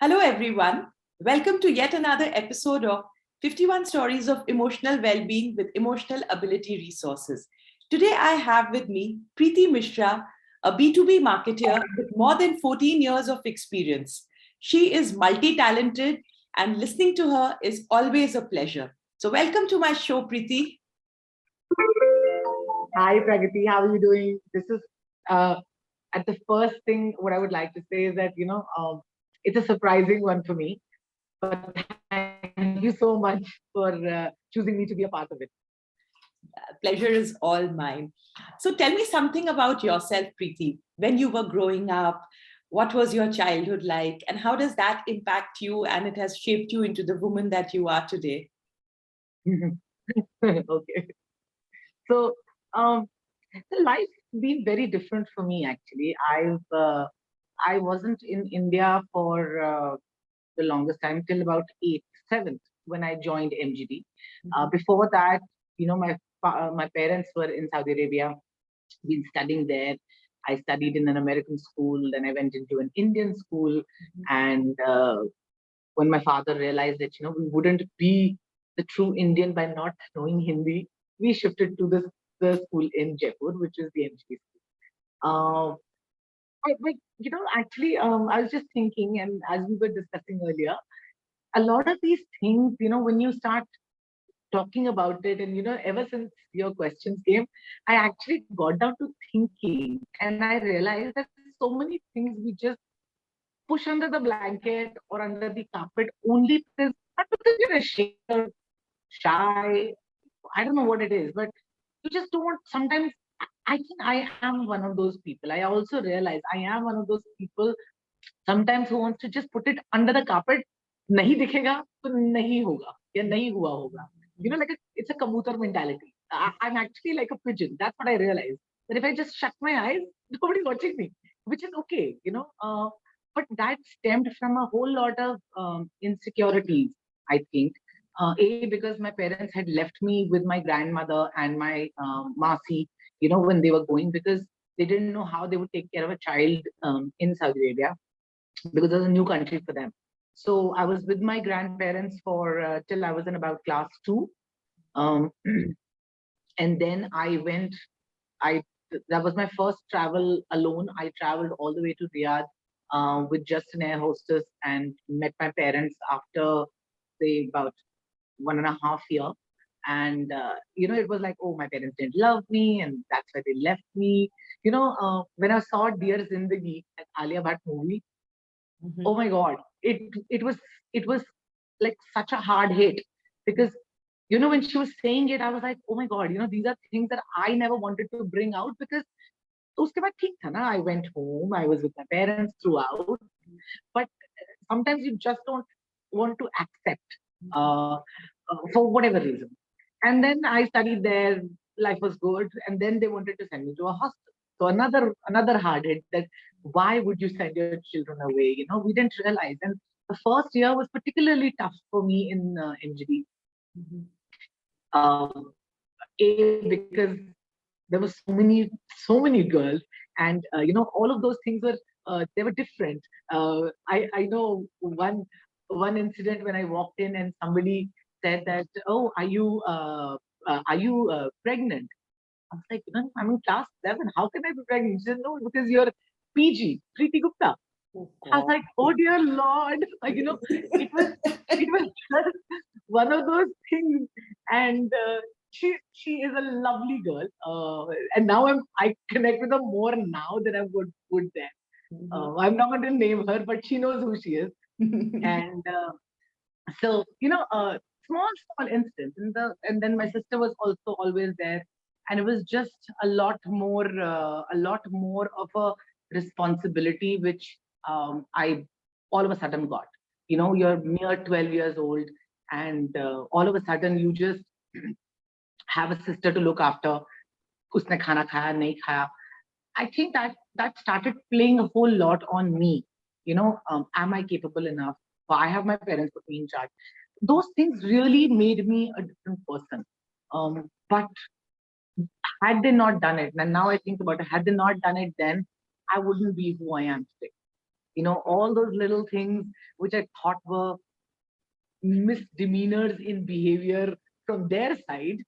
Hello, everyone. Welcome to yet another episode of 51 Stories of Emotional Wellbeing with Emotional Ability Resources. Today, I have with me Preeti Misra, a B2B marketer with more than 14 years of experience. She is multi-talented, and listening to her is always a pleasure. So, welcome to my show, Preeti. Hi, Pragati. How are you doing? This is at the first thing. What I would like to say is that it's a surprising one for me. But thank you so much for choosing me to be a part of it. Pleasure is all mine. So tell me something about yourself, Preeti. When you were growing up, what was your childhood like, and how does that impact you and it has shaped you into the woman that you are today? Okay. So um, the life's been very different for me actually. I wasn't in India for the longest time till about seventh when I joined MGD. Before that, my parents were in Saudi Arabia, been studying there. I studied in an American school, then I went into an Indian school, and when my father realized that we wouldn't be the true Indian by not knowing Hindi, we shifted to the school in Jaipur, which is the MGD school. Uh, actually, I was just thinking, and as we were discussing earlier, a lot of these things, when you start talking about it, and ever since your questions came, I actually got down to thinking, and I realized that so many things we just push under the blanket or under the carpet only because, not because you're ashamed or shy. I don't know what it is, but you just don't sometimes. I think I am one of those people. I also realize I am one of those people sometimes who wants to just put it under the carpet. नहीं दिखेगा तो नहीं होगा या नहीं हुआ होगा. It's a kabutar mentality. I'm actually like a pigeon. That's what I realized. That if I just shut my eyes, nobody's watching me, which is okay. But that stemmed from a whole lot of insecurities, I think. Because my parents had left me with my grandmother and my Masi, when they were going, because they didn't know how they would take care of a child in Saudi Arabia, because it was a new country for them. So I was with my grandparents for till I was in about class 2. Um, and then I went, I that was my first travel alone. I traveled all the way to Riyadh with just an air hostess and met my parents after, say, about 1.5 years. And, it was like, oh, my parents didn't love me and that's why they left me. When I saw Dear Zindagi, that Alia Bhatt movie, oh my God, it was like such a hard hit, because when she was saying it, I was like, oh my God, these are things that I never wanted to bring out, because uske baad theek tha na, I went home, I was with my parents throughout, but sometimes you just don't want to accept for whatever reason. And then I studied there, life was good, and then they wanted to send me to a hostel. So another hard hit, that why would you send your children away? We didn't realize. And the first year was particularly tough for me in MGD. Because there were so many girls, and all of those things were they were different. I know one incident when I walked in and somebody said that, oh, are you pregnant? I was like, I'm in class 11. How can I be pregnant? She said, no, because you're PG, Preeti Gupta. Oh, I was like, oh dear Lord, it was just one of those things, and she is a lovely girl, and now I connect with her more now than I would then. I'm not going to name her, but she knows who she is, and so small instance, and then my sister was also always there, and it was just a lot more of a responsibility, which I all of a sudden got. You're near 12 years old, and all of a sudden you just have a sister to look after. Usne khana khaya, nahi khaya. I think that started playing a whole lot on me. Am I capable enough? I have my parents put me in charge. Those things really made me a different person. But had they not done it, and now I think about it, had they not done it then, I wouldn't be who I am today. all those little things which I thought were misdemeanors in behavior from their side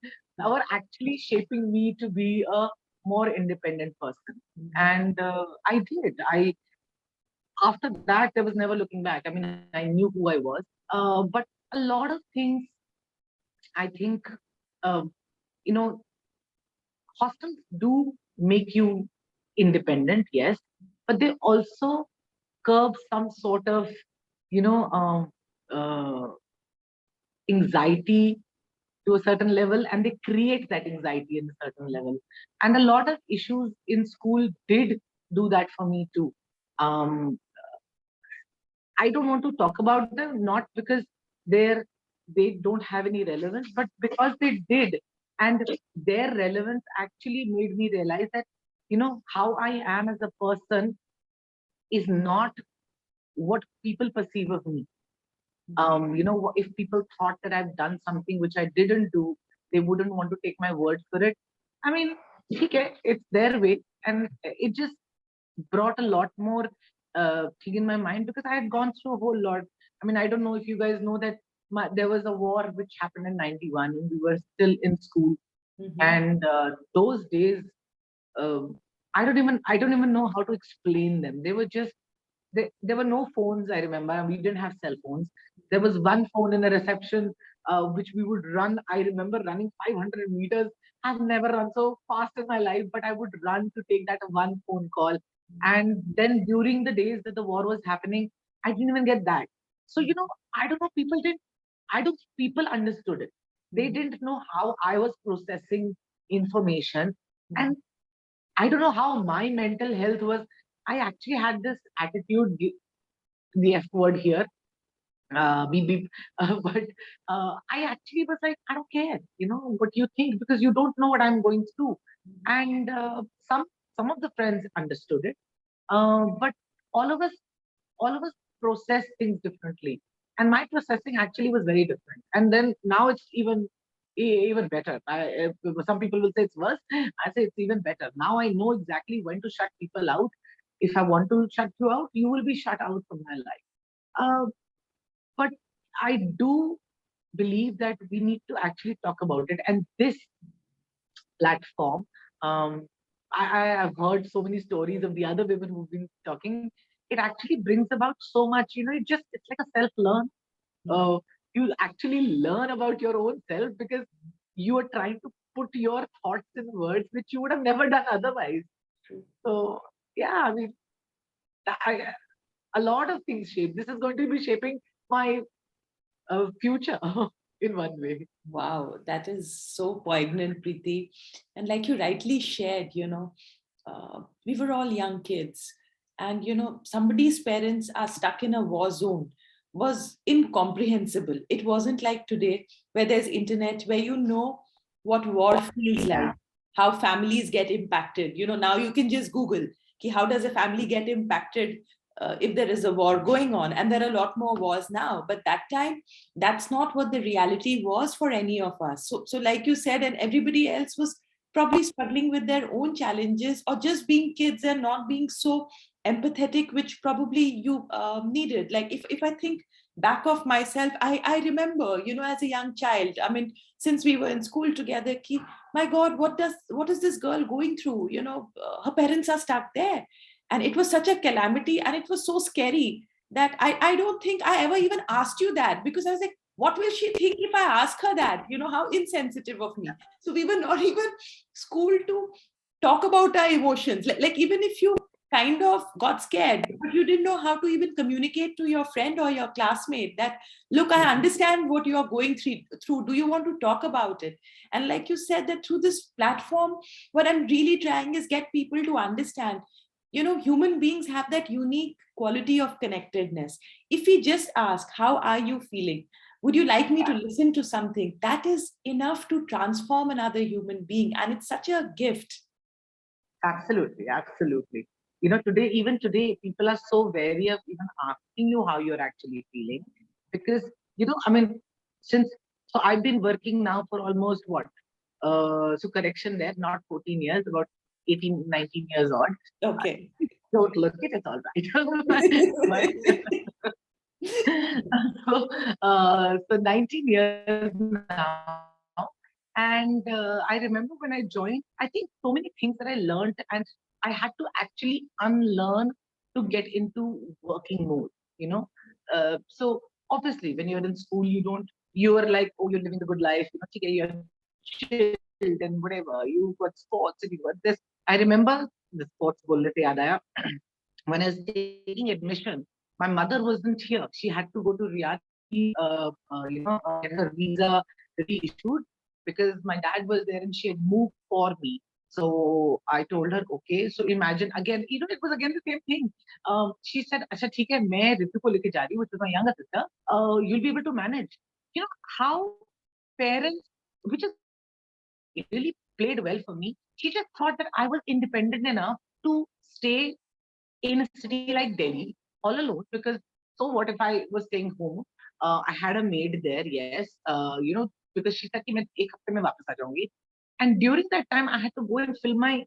are actually shaping me to be a more independent person. And I did. After that, there was never looking back. I mean, I knew who I was. But a lot of things, I think, uh, you know, hostels do make you independent, yes, but they also curb some sort of, you know, uh, anxiety to a certain level, and they create that anxiety in a certain level. And a lot of issues in school did do that for me too. Um, I don't want to talk about them, not because they're they don't have any relevance, but because they did. And their relevance actually made me realize that, how I am as a person is not what people perceive of me. If people thought that I've done something which I didn't do, they wouldn't want to take my word for it. I mean, okay, it's their way, and it just brought a lot more thing in my mind because I had gone through a whole lot. I mean, I don't know if you guys know that there was a war which happened in '91, and we were still in school, and those days, um, I don't even know how to explain them. They were just there were no phones, I remember. We didn't have cell phones. There was one phone in the reception, which we would run. I remember running 500 meters. I've never run so fast in my life, but I would run to take that one phone call. And then during the days that the war was happening, I didn't even get that. So, I don't know, I don't think people understood it. They didn't know how I was processing information. And I don't know how my mental health was. I actually had this attitude, the F word here, beep beep. But I actually was like, I don't care, what you think, because you don't know what I'm going through. And some of the friends understood it, but all of us, all of us process things differently. And my processing actually was very different. And then now it's even better. Some people will say it's worse. I say it's even better. Now I know exactly when to shut people out. If I want to shut you out, you will be shut out from my life. But I do believe that we need to actually talk about it. And this platform, um, I have heard so many stories of the other women who've been talking. It actually brings about so much. It's like a self-learn. Uh, you actually learn about your own self because you are trying to put your thoughts in words which you would have never done otherwise. So yeah, I mean, a lot of things shape. This is going to be shaping my future in one way. Wow, that is so poignant, Preeti. And like you rightly shared, we were all young kids, and somebody's parents are stuck in a war zone was incomprehensible. It wasn't like today where there's internet, where what war feels like, how families get impacted. Now you can just Google, ki, how does a family get impacted if there is a war going on? And there are a lot more wars now, but that time that's not what the reality was for any of us. So like you said, and everybody else was probably struggling with their own challenges or just being kids and not being so empathetic, which probably you needed. Like if I think back of myself, I remember, as a young child, I mean, since we were in school together, my God, what is this girl going through? Her parents are stuck there. And it was such a calamity, and it was so scary that I don't think I ever even asked you that, because I was like, what will she think if I ask her that? How insensitive of me. So we were not even schooled to talk about our emotions. Like even if you kind of got scared, but you didn't know how to even communicate to your friend or your classmate that, look, I understand what you are going through. Do you want to talk about it? And like you said, that through this platform, what I'm really trying is get people to understand, human beings have that unique quality of connectedness. If we just ask, how are you feeling? Would you like me to listen to something? That is enough to transform another human being. And it's such a gift. Absolutely, absolutely. Even today, people are so wary of even asking you how you're actually feeling because, I mean, since, so I've been working now for almost what? So correction there, not 14 years, about 18, 19 years odd. Okay. Don't look it, it's all right. So 19 years now. And I remember when I joined, I think so many things that I learned, and I had to actually unlearn to get into working mode, you know. So obviously, when you're in school, you are like, oh, you're living the good life, okay, you're chilled and whatever, you got sports and you got this. I remember the sports बोलने से याद आया. When I was taking admission, my mother wasn't here. She had to go to Riyadh, get her visa reissued because my dad was there and she had moved for me. So I told her, okay. So imagine again, it was again the same thing. She said, "अच्छा ठीक है, मैं रितु को लेके जा रही हूँ, which is my younger sister. You'll be able to manage." You know how parents, which is really played well for me. She just thought that I was independent enough to stay in a city like Delhi all alone because so what if I was staying home? I had a maid there, yes, because she said कि मैं एक हफ्ते में वापस आ जाऊंगी. And during that time, I had to go and fill my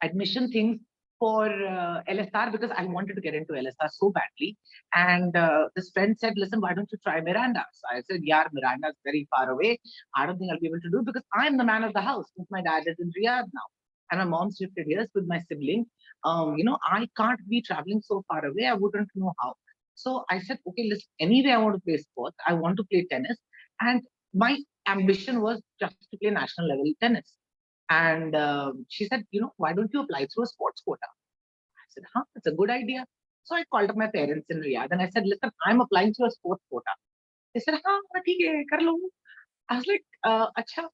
admission things for LSR because I wanted to get into LSR so badly. And this friend said, listen, why don't you try Miranda? So I said, yeah, Miranda is very far away. I don't think I'll be able to do it because I'm the man of the house since my dad is in Riyadh now. And my mom shifted years with my sibling. I can't be traveling so far away. I wouldn't know how. So I said, okay, listen, anyway, I want to play sports. I want to play tennis. And my ambition was just to play national level tennis. And she said, why don't you apply through a sports quota? I said, huh, it's a good idea. So I called up my parents in Riyadh and I said, listen, I'm applying through a sports quota. They said, huh, theek hai, kar lo. I was like, acha.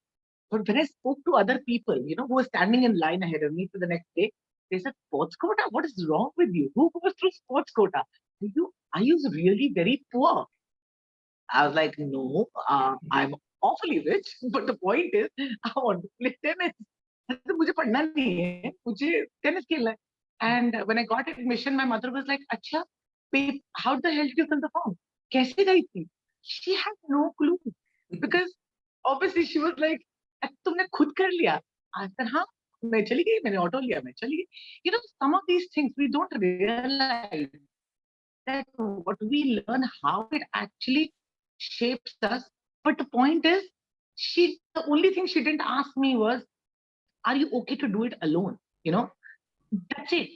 But when I spoke to other people, who were standing in line ahead of me for the next day, they said, sports quota? What is wrong with you? Who goes through sports quota? Are you really very poor? I was like, no, I'm awfully rich, but the point is, I want to play tennis. I said, मुझे पढ़ना नहीं है, मुझे tennis खेलना है. And when I got admission, my mother was like, अच्छा, babe, how the hell did you fill the form? कैसे गई थी? She had no clue because obviously she was like, तुमने खुद कर लिया? I said, हाँ, मैं चली गई, मैंने ऑटो लिया, मैं चली गई. Some of these things we don't realize that what we learn, how it actually shapes us. But the point is, the only thing she didn't ask me was, are you okay to do it alone? That's it.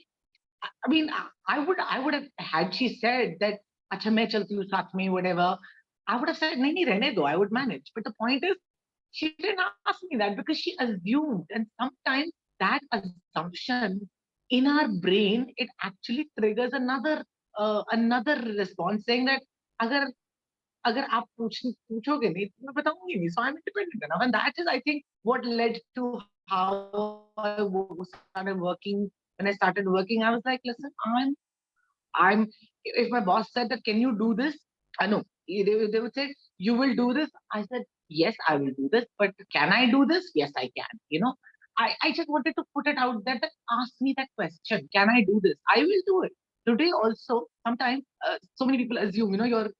I mean, I would have, had she said that, acha main chalti hu saath mein, whatever, I would have said, nahi, nahi, rehne do, I would manage. But the point is, she didn't ask me that because she assumed, and sometimes that assumption in our brain, it actually triggers another response saying that, agar अगर आप पूछोगे नहीं तो मैं बताऊंगी नहीं. So I'm independent enough, and that is, I think, what led to how I started working. When I started working, I was like, listen, I'm if my boss said that, can you do this? I know they would say, you will do this. I said, yes, I will do this, but can I do this? Yes, I can. I just wanted to put it out there that ask me that question. Can I do this? I will do it. Today also, sometimes so many people assume, your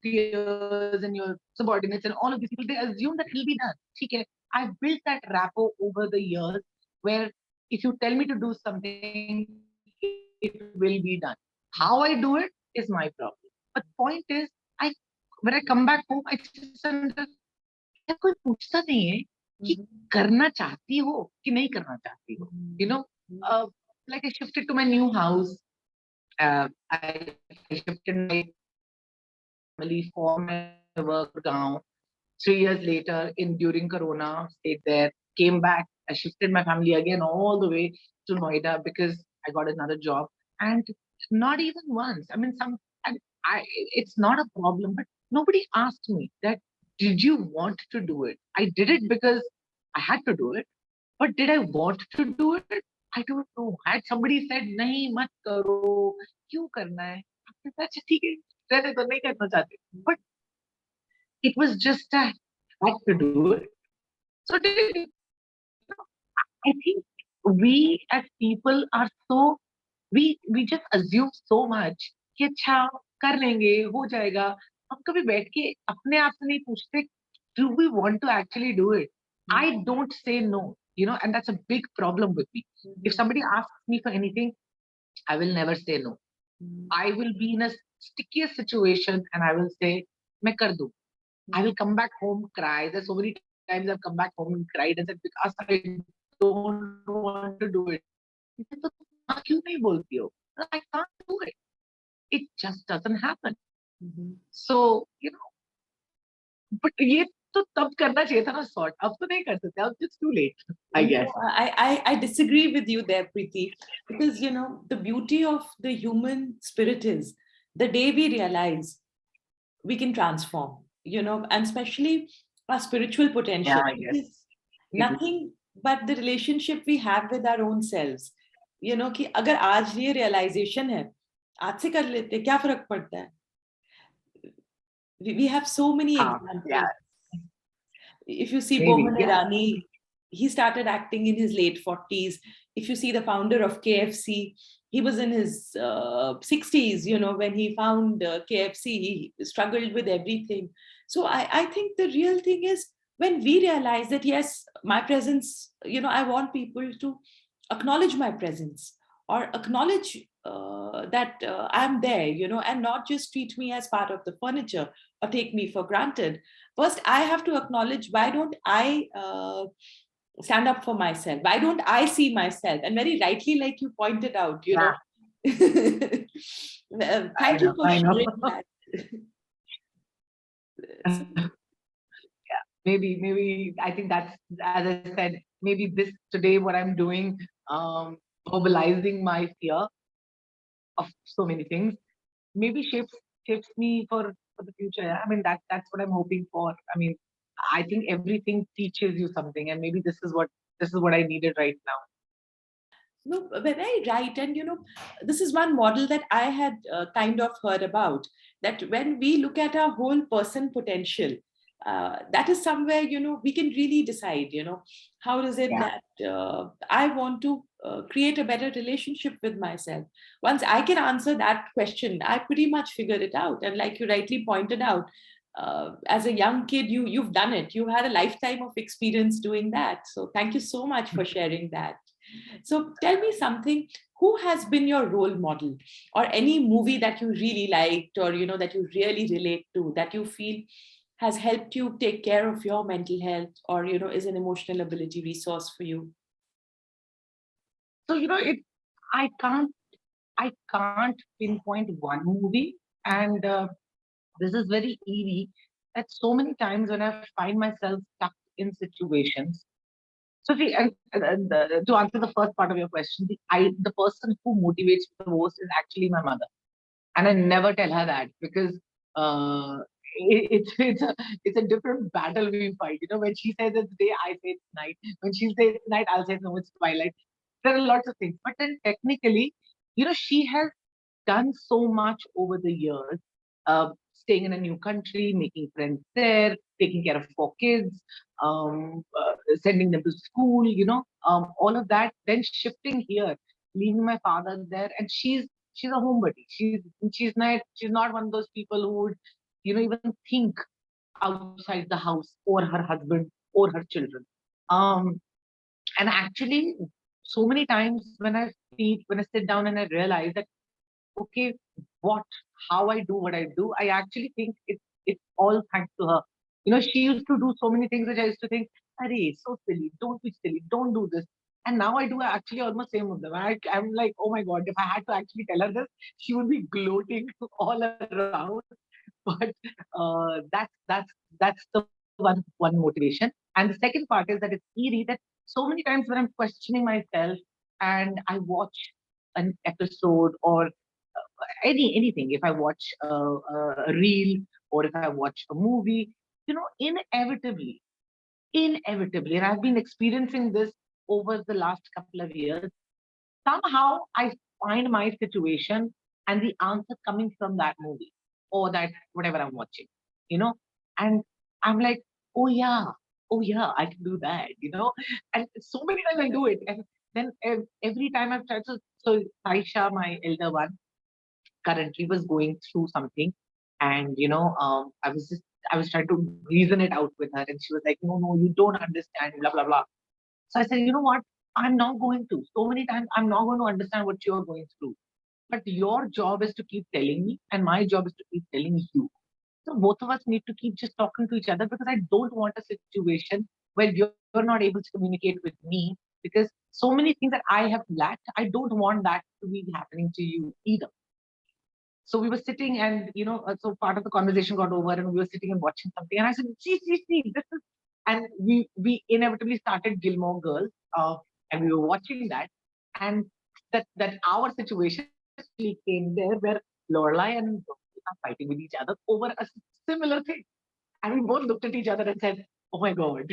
peers and your subordinates and all of these people, they assume that it'll be done. Okay, I've built that rapport over the years where if you tell me to do something, it will be done. How I do it is my problem. But the point is, I when I come back home, I just understand, यार कोई पूछता नहीं है कि करना चाहती हो कि नहीं करना चाहती हो. Like I shifted to my new house. I shifted my family for my work to Gurgaon. 3 years later, in during Corona, stayed there, came back. I shifted my family again all the way to Noida because I got another job. And not even once. I mean, it's not a problem, but nobody asked me that, did you want to do it? I did it because I had to do it. But did I want to do it? I don't know. Had somebody said, नहीं मत करो, क्यों करना है? अच्छा ठीक है, रहने दो, नहीं करना चाहते. But it was just I had to do it. So I think we as people are so we just assume so much कि अच्छा कर लेंगे, हो जाएगा. हम कभी बैठ के अपने आप से नहीं पूछते, do we want to actually do it? I don't say no. and that's a big problem with me. If somebody asks me for anything, I will never say no. I will be in a stickiest situation and I will say, "Main kar दूं." I will come back home, cry. There's so many times I've come back home and cried and said, because I don't want to do it. He said, तो माँ क्यों नहीं बोलती हो? I can't do it. It just doesn't happen. So, but ये तो तब करना चाहिए था ना sort. अब तो नहीं कर सकते. अब it's too late, I guess. No, I disagree with you there, Preeti, because the beauty of the human spirit is the day we realize we can transform, and especially our spiritual potential. Yeah, I It guess. is nothing but the relationship we have with our own selves. कि अगर आज ये realization है, आज से कर लेते, क्या फर्क पड़ता है? We have so many examples. Yeah. If you see Maybe, Boman yeah. Irani, he started acting in his late 40s. If you see the founder of KFC, he was in his 60s, when he found KFC, he struggled with everything. So I think the real thing is when we realize that, yes, my presence, I want people to acknowledge my presence or acknowledge that I'm there, and not just treat me as part of the furniture or take me for granted. First, I have to acknowledge, why don't I stand up for myself? Why don't I see myself? And very rightly, like you pointed out, thank you for I know. sharing that. So, Maybe I think that's, as I said, maybe this today what I'm doing, mobilizing my fear of so many things, maybe shapes me for the future. I mean, that's what I'm hoping for. I mean, I think everything teaches you something, and maybe this is what I needed right now. no, very right. And, this is one model that I had kind of heard about, that when we look at our whole person potential, that is somewhere, we can really decide, how is it that I want to create a better relationship with myself. Once I can answer that question, I pretty much figured it out. And like you rightly pointed out, as a young kid, you've done it. You've had a lifetime of experience doing that. So thank you so much for sharing that. So tell me something, who has been your role model, or any movie that you really liked, or that you really relate to, that you feel has helped you take care of your mental health, or is an emotional ability resource for you? So I can't pinpoint one movie, and this is very eerie. That so many times when I find myself stuck in situations. So see, to answer the first part of your question, the person who motivates me the most is actually my mother, and I never tell her that, because uh, it's a different battle we fight. When she says it's day, I say it's night. When she says it's night, I'll say no, it's twilight. There are lots of things, but then technically, she has done so much over the years, staying in a new country, making friends there, taking care of 4 kids, sending them to school, all of that, then shifting here, leaving my father there, and she's a homebody. She's not one of those people who would, even think outside the house, or her husband, or her children. Um, and actually, so many times when I sit down and I realize that, okay, what how I do what I do, I actually think it's all thanks to her. She used to do so many things which I used to think, "Arey, so silly, don't be silly, don't do this." And now I do actually almost same with them. I'm like, oh my god, if I had to actually tell her this, she would be gloating all around. But that's the one motivation. And the second part is that it's eerie that so many times when I'm questioning myself and I watch an episode, or anything, if I watch a reel, or if I watch a movie, inevitably, and I've been experiencing this over the last couple of years, somehow I find my situation and the answer coming from that movie, or that whatever I'm watching, you know, and I'm like, oh yeah, I can do that, and so many times I do it, and then every time I've tried. So Aisha, my elder one, currently was going through something, and I was trying to reason it out with her, and she was like, no, you don't understand, blah blah blah. So I said, you know what? I'm not going to. So many times, I'm not going to understand what you're going through. But your job is to keep telling me, and my job is to keep telling you. So both of us need to keep just talking to each other, because I don't want a situation where you're not able to communicate with me, because so many things that I have lacked, I don't want that to be happening to you either. So we were sitting, and so part of the conversation got over, and we were sitting and watching something, and I said, see, this is, and we inevitably started Gilmore Girls, and we were watching that, and that our situation actually came there, where Lorelai and Rory are fighting with each other over a similar thing, and we both looked at each other and said, "Oh my God,"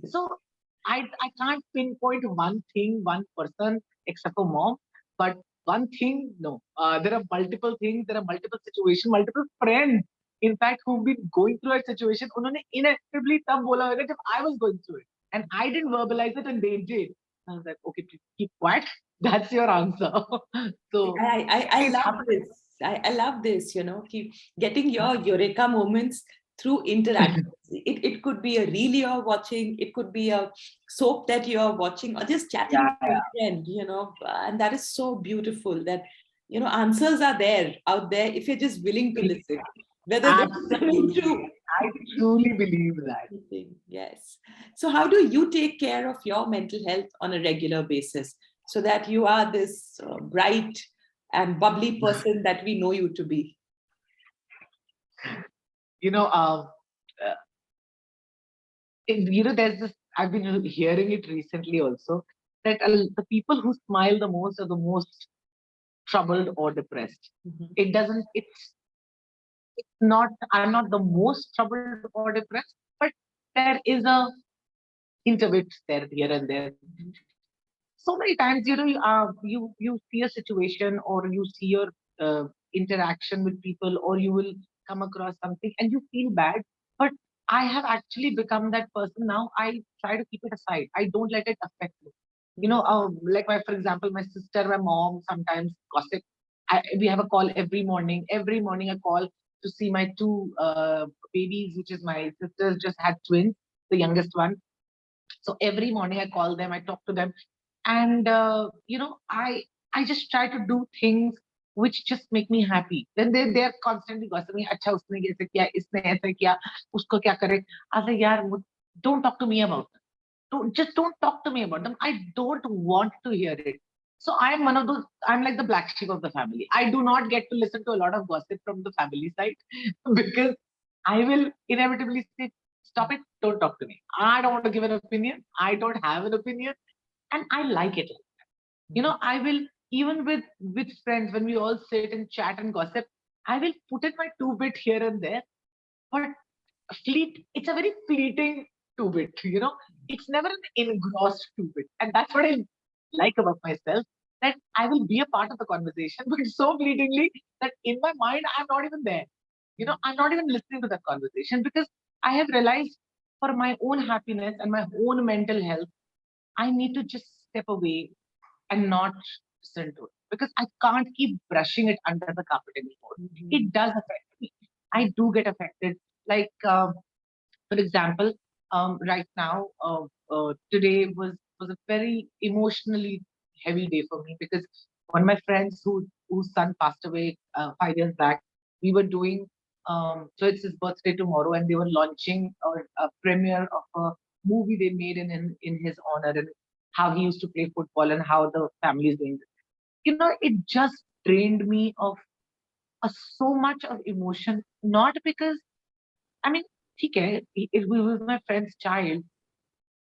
So I can't pinpoint one thing, one person, except for mom, but one thing, no. There are multiple things, there are multiple situations, multiple friends, in fact, who've been going through a situation. उन्होंने inevitably तब बोला होगा जब I was going through it, and I didn't verbalize it, and they did. I was like, okay, please keep quiet. That's your answer. So I it's love happening. this. I love this, keep getting your eureka moments through interactions. It could be a reel you're watching, it could be a soap that you're watching, or just chatting Yeah, with a friend, and that is so beautiful that, answers are there out there if you're just willing to listen, whether they're coming absolutely. true. I truly believe that. Yes. So, how do you take care of your mental health on a regular basis so that you are this bright and bubbly person that we know you to be? You know, um, there's this, I've been hearing it recently also, that the people who smile the most are the most troubled or depressed. Mhm. It's not, I'm not the most troubled or depressed, but there is a hint of it there, here and there. So many times, you see a situation, or you see your interaction with people, or you will come across something and you feel bad. But I have actually become that person now. I try to keep it aside. I don't let it affect me. Like for example, my sister, my mom sometimes gossip. We have a call every morning. Every morning, a call to see my two babies, which is my sisters just had twins, the youngest one. So every morning I call them, I talk to them, and I just try to do things which just make me happy. Then they're constantly gossiping. अच्छा उसने ऐसे किया, इसने ऐसे किया, उसको क्या करे? I say, यार, don't talk to me about them. Don't talk to me about them. I don't want to hear it. So I'm one of those. I'm like the black sheep of the family. I do not get to listen to a lot of gossip from the family side because I will inevitably say, "Stop it! Don't talk to me. I don't want to give an opinion. I don't have an opinion, and I like it. I will, even with friends, when we all sit and chat and gossip, I will put in my two bit here and there, but it's a very fleeting two bit. It's never an engrossed two bit, and that's what I like about myself, that I will be a part of the conversation, but so fleetingly that in my mind I'm not even there. I'm not even listening to that conversation, because I have realized, for my own happiness and my own mental health, I need to just step away and not listen to it, because I can't keep brushing it under the carpet anymore. It does affect me. I do get affected. Like, for example, right now, today was a very emotionally heavy day for me, because one of my friends whose son passed away 5 years back, we were doing, so it's his birthday tomorrow, and they were launching a premiere of a movie they made in his honor, and how he used to play football and how the family is doing. It just drained me of so much of emotion, not because, I mean, ठीक है, we was my friend's child.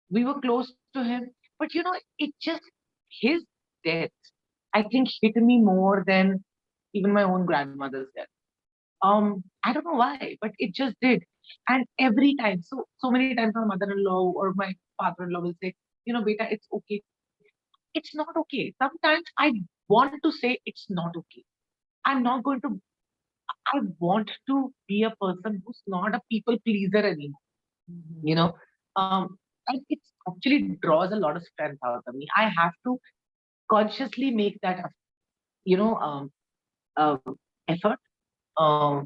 We were close to him, but it just, his death, I think, hit me more than even my own grandmother's death. I don't know why, but it just did. And every time, so many times, my mother-in-law or my father-in-law will say, beta, it's okay. It's not okay. Sometimes I want to say it's not okay. I'm not going to. I want to be a person who's not a people pleaser anymore. you know and it actually draws a lot of strength out of me. I have to consciously make that you know um, effort,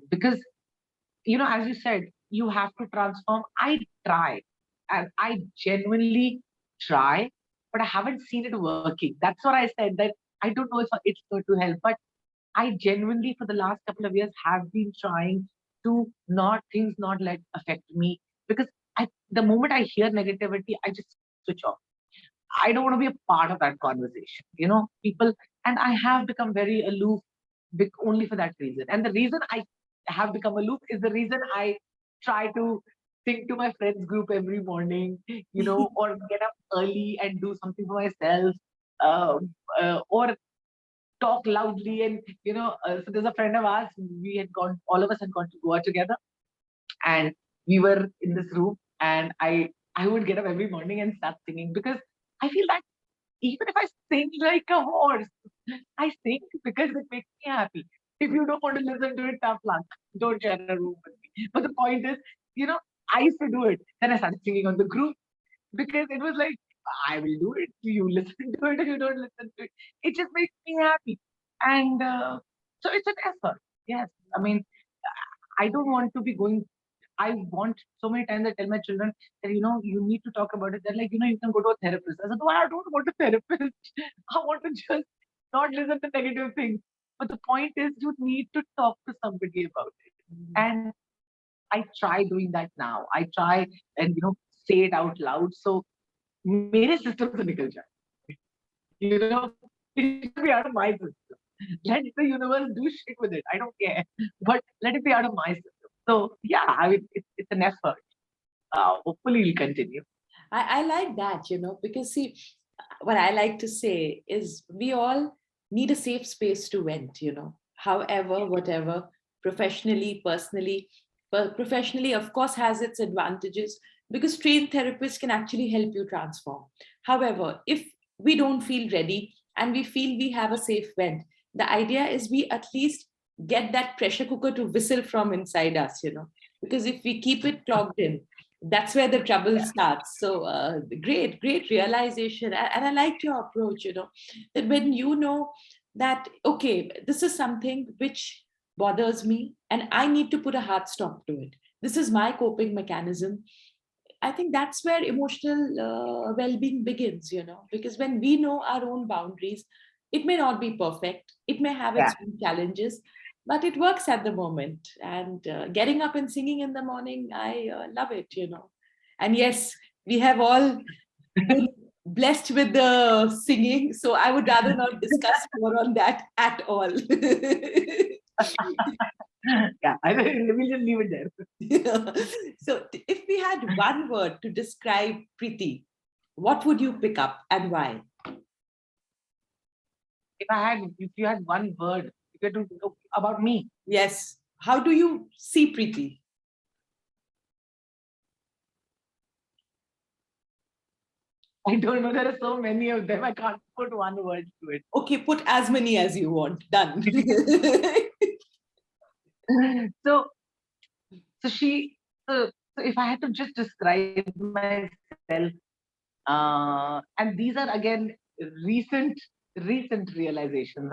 because as you said, you have to transform. I try, and I genuinely try, but I haven't seen it working. That's what I said, that I don't know if it's going to help, but I genuinely, for the last couple of years, have been trying to things not let affect me, because the moment I hear negativity, I just switch off. I don't want to be a part of that conversation. People, and I have become very aloof only for that reason. And the reason I have become aloof is the reason I try to sing to my friends group every morning, or get up early and do something for myself, or talk loudly. And so there's a friend of ours, all of us had gone to Goa together, and we were in this room, and I would get up every morning and start singing, because I feel that even if I sing like a horse, I sing because it makes me happy. If you don't want to listen to it, tough luck. Don't share a room with me. But the point is, you know, I used to do it. Then I started singing on the group, because it was like, I will do it. You listen to it, or you don't listen to it. It just makes me happy. And so it's an effort. Yes. I mean, I don't want to be going. I want, so many times I tell my children that, you need to talk about it. They're like, you can go to a therapist. I said, no, I don't want a therapist. I want to just not listen to negative things. But the point is, you need to talk to somebody about it. And I try doing that now. I try and, say it out loud. So, mere system se nikal jaye. It should be out of my system. Let the universe do shit with it. I don't care. But let it be out of my system. So, yeah, I mean, it's an effort. Hopefully, it'll continue. I like that, because see, what I like to say is we all need a safe space to vent, however, whatever, professionally, personally. But professionally, of course, has its advantages because trained therapists can actually help you transform. However, if we don't feel ready and we feel we have a safe vent, the idea is we at least get that pressure cooker to whistle from inside us, because if we keep it clogged in, that's where the trouble starts. So great realization. And I liked your approach, that when you know that, okay, this is something which bothers me and I need to put a hard stop to it. This is my coping mechanism. I think that's where emotional well-being begins, because when we know our own boundaries, it may not be perfect, it may have its own challenges, but it works at the moment. And getting up and singing in the morning, I love it, And yes, we have all been blessed with the singing, so I would rather not discuss more on that at all. Yeah, we'll just leave it there. So, if we had one word to describe Preeti, what would you pick up and why? If you had one word, you could do about me. Yes. How do you see Preeti? I don't know. There are so many of them. I can't put one word to it. Okay, put as many as you want. Done. so, so if I had to just describe myself, and these are again recent realizations.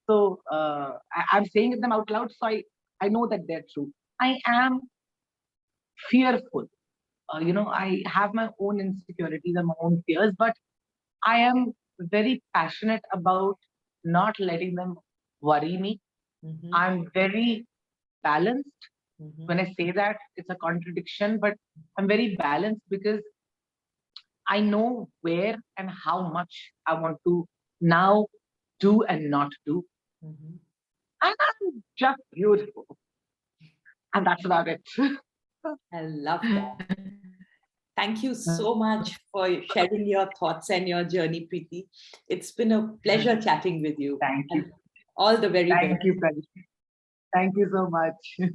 So I'm saying them out loud, so I know that they're true. I am fearful. I have my own insecurities and my own fears, but I am very passionate about not letting them worry me. Mm-hmm. I'm very balanced. Mm-hmm. When I say that, it's a contradiction, but I'm very balanced because I know where and how much I want to now do and not do. Mm-hmm. And I'm just beautiful. And that's about it. I love that. Thank you so much for sharing your thoughts and your journey, Preeti. It's been a pleasure chatting with you. Thank you. And all the very best. Thank you, Pragati. Thank you so much.